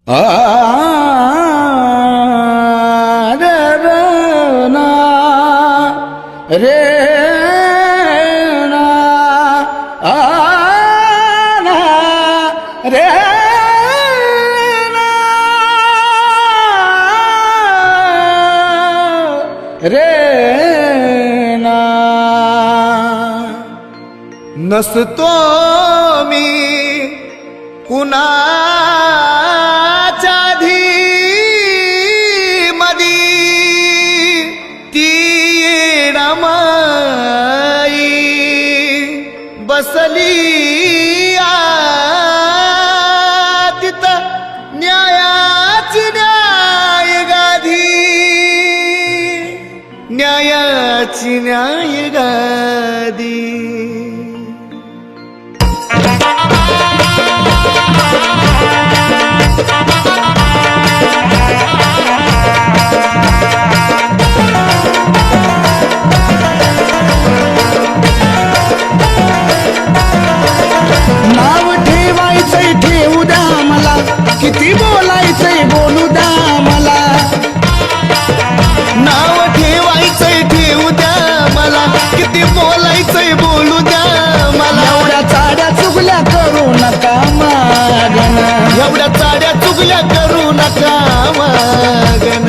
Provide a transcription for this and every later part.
रे ना रे ना रे ना नसतो मी कुणाच्या मदी ती रमाई बसली तिथं न्यायाची न्याय गाधी न्यायाची न्याय गादी नाव ठेवायचंय ठेवू द्या मला, किती बोलायचंय बोलू द्या मला. नाव ठेवायचंय ठेवू द्या मला, किती बोलायचंय बोलू द्या मला. एवढ्या चाड्या चुगल्या करू नका मागन, एवढ्या चाड्या चुगल्या करू नका मागन.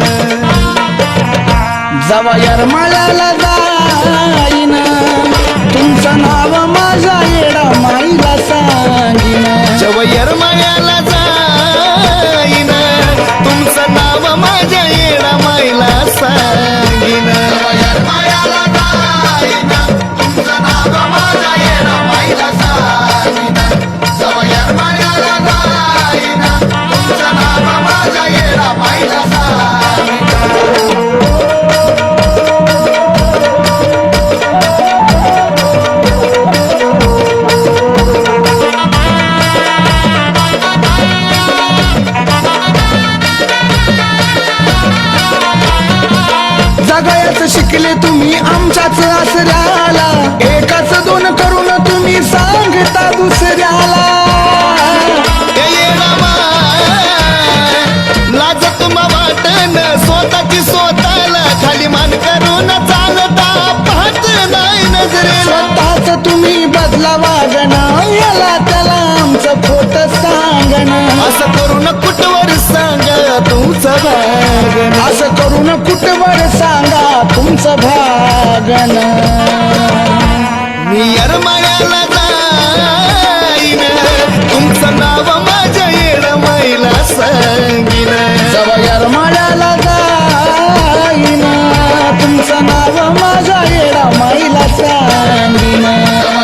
जवा येरमाळ्याला जाईन तुमचं नाव माझ्या येडा माईला सांगीन. जेव्हा येरमाळ्याला जाईन तुमचं नाव माझ्या येडा माईला सांगीन. येरमाळ्याला जाईन तुमचं नाव माझ्या येडा माईला सांगीन. जेव्हा येरमाळ्याला जाईन तुमचं नाव माझ्या येडा माईला सांगीन. जगायचं शिकले तुम्ही आमच्याच आसऱ्याला, एकाच दोन करून तुम्ही सांगता दुसऱ्याला. लाजत वाटन स्वतःची स्वतःला, खाली मान करून चालता पाहत नाही नजरे. स्वतःच तुम्ही बदला वागणं, याला त्याला आमचं खोट सांगणं. असं करून कुठवर सांगा तुमचं भागन. असं करून कुठवर सांगा तुमचं भागन. मी येरमाळ्याला जाईन तुमचं नाव माझ्या येडमाईला सांगीन. जवा येरमाळ्याला जाईन तुमचं नाव माझ्या येडा माईला सांगीन.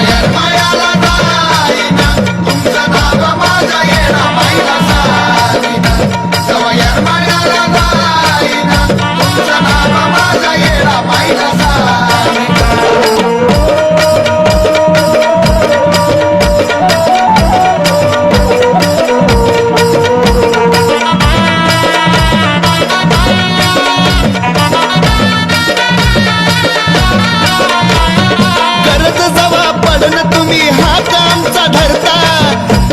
येरमाळ्याला जाईन तुमचं नाव माझ्या येडमाईला सांगीन. येरमाळ्याला जाईन तुमचं नाव माझ्या येडमाईला सांगीन. कर्ज जवा पडन तुम्ही हात आमचा धरता,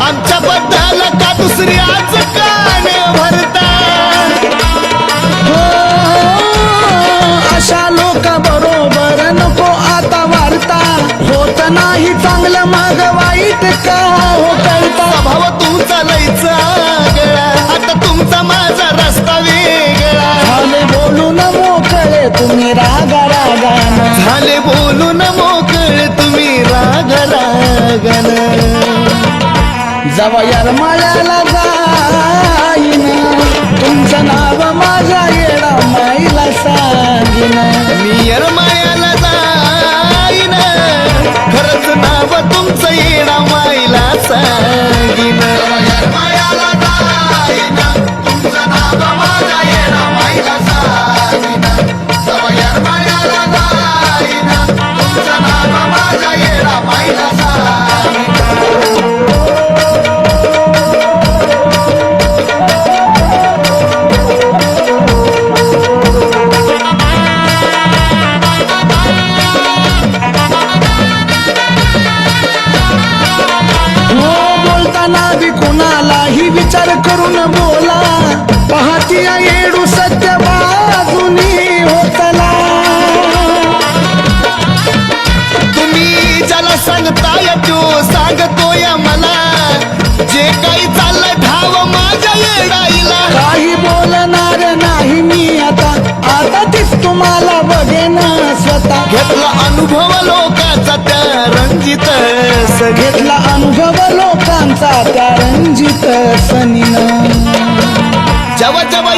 आमच्या बद्दल का दुसरी आज कान भरता. हो, अशा लोक बरोबर नको आता वार्ता, होत नाही चांगलं माग वाईट का हो कळता. स्वभाव तुमचा लयचा गळा, आता तुमचा माझा रस्ता वेगळा. झाले बोलून मोकळे तुम्ही रागा रागानं, झाले बोलून मोकळे तुम्ही राग रागन. जवा येरमाळ्याला जाईन तुमचं नाव माझ्या येडा माईला सांगीन. मी येरमाळ्याला जाईन खरंच नाव तुमचं येडा माईला सांगीन. येरमाळ्याला जाईन तुमचं नाव माझ्या येडा माईला सांगीन. येरमाळ्याला जाईन तुमचं नाव माझ्या येडा माईला सांगीन. हाती येडू सत्य बाजूनी होतला तुम्ही ज्याला सांगताय तो सांगतोय मला जे काही चाललंय ठाव माझ्या येडाईला काही बोलणार नाही मी आता तीच तुम्हाला बघेन स्वतः घेतला अनुभव लोकांचा त्या रंजित घेतला अनुभव लोकांचा त्या रंजित सनीनं जेव्हा जेव्हा